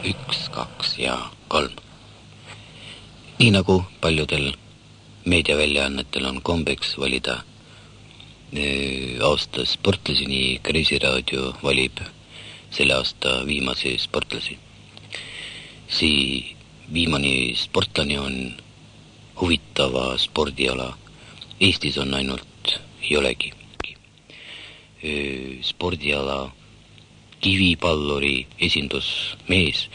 1, 2 ja 3. Nii nagu paljudel meediaväljaannetel on kombeks valida aasta sportlasi, nii Kreisiraadio valib selle aasta viimase sportlasi. Viimane sportlane on huvitava spordiala. Eestis on ainult ei olegi. Spordiala kivipalluri esindusmees.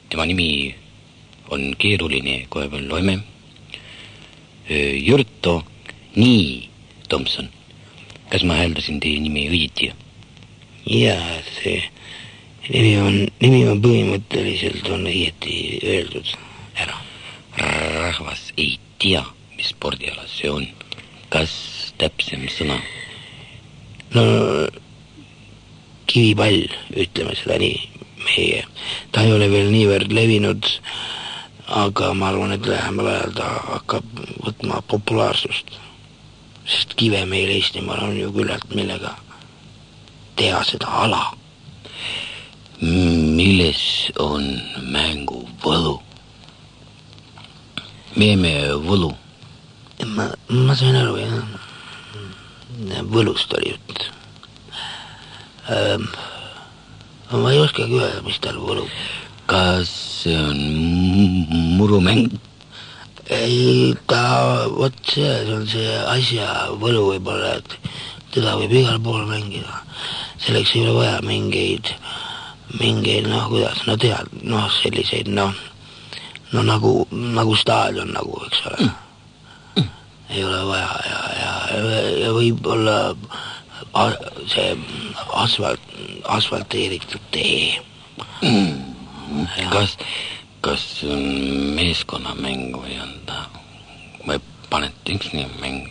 Tema nimi on keeruline, kohe veel loeme. Jürto Nii Tomson. Kas ma hääldasin teie nimi õigiti? Jaa, see nimi on põhimõtteliselt on õigeti öeldud ära. Rahvas ei tea, mis spordiala see on. Kas täpsem sõna? No kivipall, ütleme seda nii. Ta ei ole veel niivõrd levinud, aga ma arvan, et lähemal ajal ta hakkab võtma populaarsust. Sest kive meil Eestimaal on ju küllalt millega teha seda ala. Milles on mängu võlu? Meeme võlu. Ma sain aru, jah. Võlust oli jutt. Ma ei oskagi öelda, mis tal võlu. Kas see on murumäng? Ei, vot see on see asja võlu võib-olla, et teda võib igal pool mängida. Selleks ei ole vaja mingeid, kuidas, tead, selliseid, nagu staadion, eks ole. Ei ole vaja ja võib-olla see asfalteeritud tee. Kas on meeskonnamäng või on ta, või panete üks nii mäng?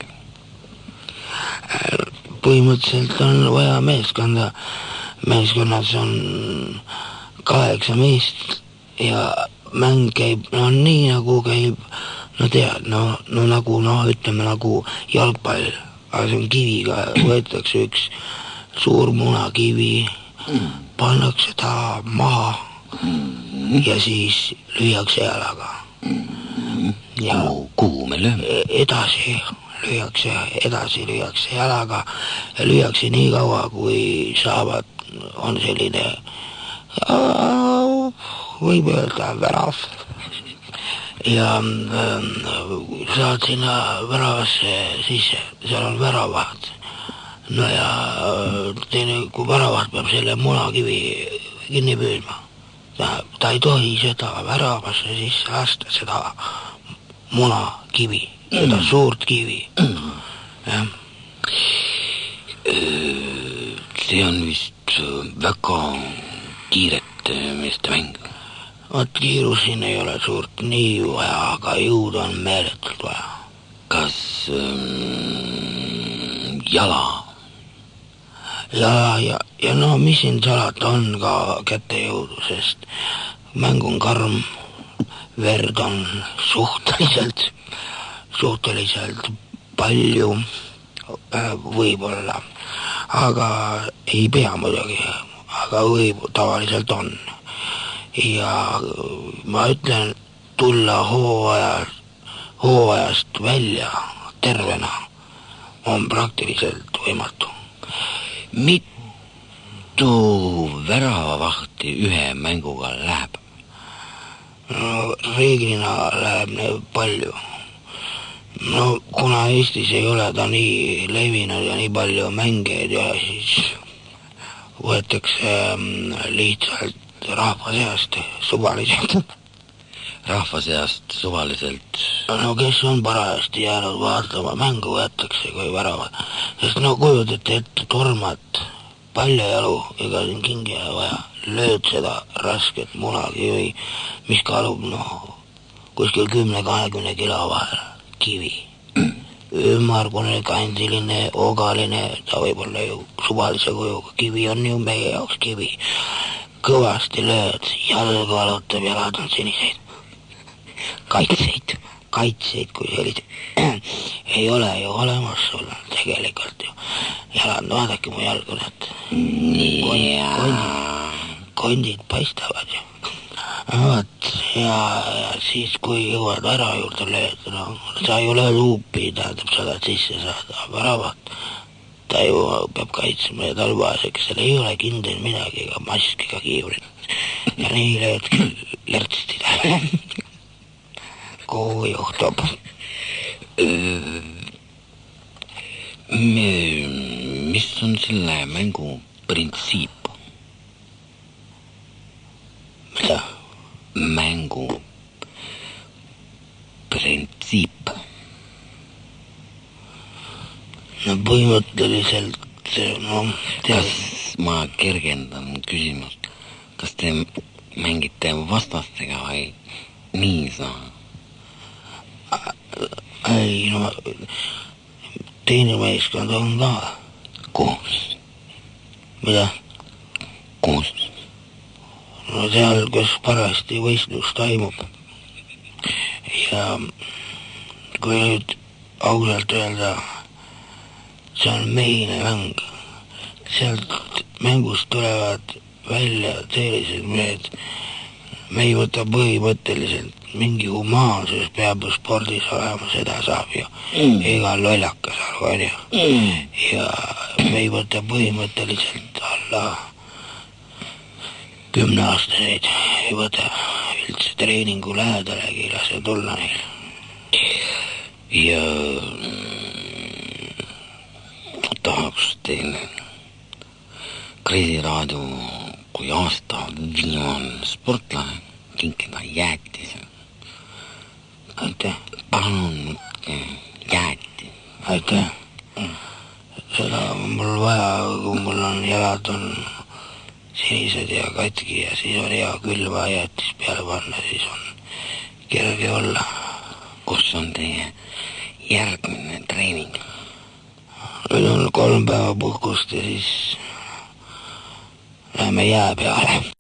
Põhimõtteliselt on vaja meeskonda. Meeskonnas on 8 meest ja mäng käib, nii nagu käib, ütleme nagu jalgpall, aga see on kiviga, võetakse üks suur munakivi, pannakse ta maha ja siis lüüakse jalaga. Ja kuhu me lööme? Edasi lüüakse jalaga ja lüüakse nii kaua, kui saavad, on selline, võib öelda värav. Ja saad sinna väravasse sisse, seal on väravad. No ja kui väravat peab selle munakivi kinni püüdma. Ta ei tohi seda väravasse sisse lasta, seda munakivi, seda suurt kivi. See on vist väga kiirete meeste mäng. Kiirus siin ei ole suurt nii vaja, aga jõud on meeletult vaja. Kas jala? Ja mis siin salata on ka kätejõudu, sest mäng on karm, verd on suhteliselt palju võib-olla, aga ei pea muidugi, aga tavaliselt on. Ja ma ütlen, tulla hooajast välja tervena on praktiliselt võimatu. Mitu väravavahti ühe mänguga läheb? Reeglina läheb palju. Kuna Eestis ei ole ta nii levinud ja nii palju mängeid ja siis võetakse lihtsalt rahva seast suvaliselt. Kes on parajasti jäänud vaatama mängu, võetakse kui väravad. Sest kujutate ette tormat, paljajalu, ega siin kingi ei vaja. Lööd seda rasket munakivi, mis kaalub kuskil 10-20 kilo vahel kivi. Ümmargune, kandiline, ogaline, ta võib olla ju suvalise kujuga. Kivi on ju meie jaoks kivi. Kõvasti lööd, jalg valutab, jalad on seniseid. Kaitseid, kui sellised ei ole ju olemas sul tegelikult ju. Jalad, vaadake mu jalgu, kondid paistavad ju. vot, ja siis, kui jõuad ära juurde lööda, no sa ju lööd huupi, tähendab seda, et sisse saada väravat. Ta ju peab kaitsema ja talvaseks, seal ei ole kindel midagi, ega mask ega kiivrit. Ja nii löödki lärtstida. Kuhu juhtub? Mis on selle mängu printsiip? Mida? Mängu printsiip. No põhimõtteliselt, no... Kas ma kergendan küsimust? Kas te mängite vastastega või niisa? Ei, no... Teine meeskond on ka. Kus? Mida? Kus? No seal, kus parajasti võistlus toimub. Ja kui nüüd ausalt öelda, see on mehine mäng. Sealt mängust tulevad välja sellised mehed. Me ei võta põhimõtteliselt mingi humaansus peab ju spordis olema, seda saab ju iga lollakas aru, on ju. Ja me ei võta põhimõtteliselt alla 10-aastaseid, ei võta üldse treeningu lähedalegi, ei lase tulla neil. Ja tahaks teile Kreisiraadio kui aasta viimane sportlane kinkida jäätise. Aitäh. Palun võtke jääti. Aitäh. Seda on mul vaja, kui mul on jalad on sinised ja katki ja siis on hea külva jäätis peale panna, siis on kerge olla. Kus on teie järgmine treening? Nüüd on 3 päeva puhkust ja siis läheme jää peale.